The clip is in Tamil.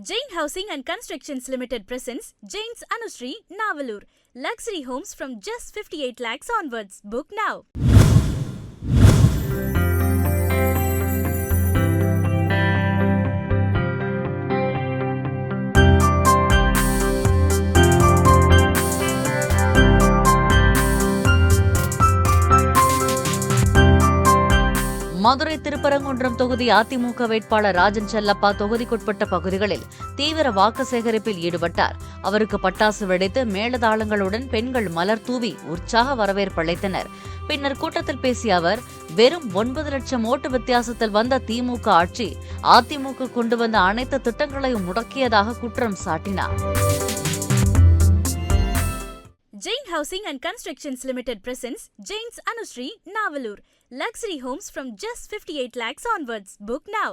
Jain Housing and Constructions Limited presents Jain's Anushree, Navalur. Luxury homes from just 58 lakhs onwards. Book now. Madurai Thiruparankundram தொகுதி அதிமுக வேட்பாளர் ராஜன் செல்லப்பா தொகுதிக்குட்பட்ட பகுதிகளில் தீவிர வாக்கு சேகரிப்பில் ஈடுபட்டார். அவருக்கு பட்டாசு வெடித்து மேளதாளங்களுடன் பெண்கள் மலர் தூவி உற்சாக வரவேற்பளித்தனர். பின்னர் கூட்டத்தில் பேசிய அவர், வெறும் 9 லட்சம் ஓட்டு வித்தியாசத்தில் வந்த திமுக ஆட்சி அதிமுக கொண்டு வந்த அனைத்து திட்டங்களையும் முடக்கியதாக குற்றம் சாட்டினார். Jain Housing and Constructions Limited presents Jain's Anushree, Navalur. Luxury homes from just 58 lakhs onwards. Book now.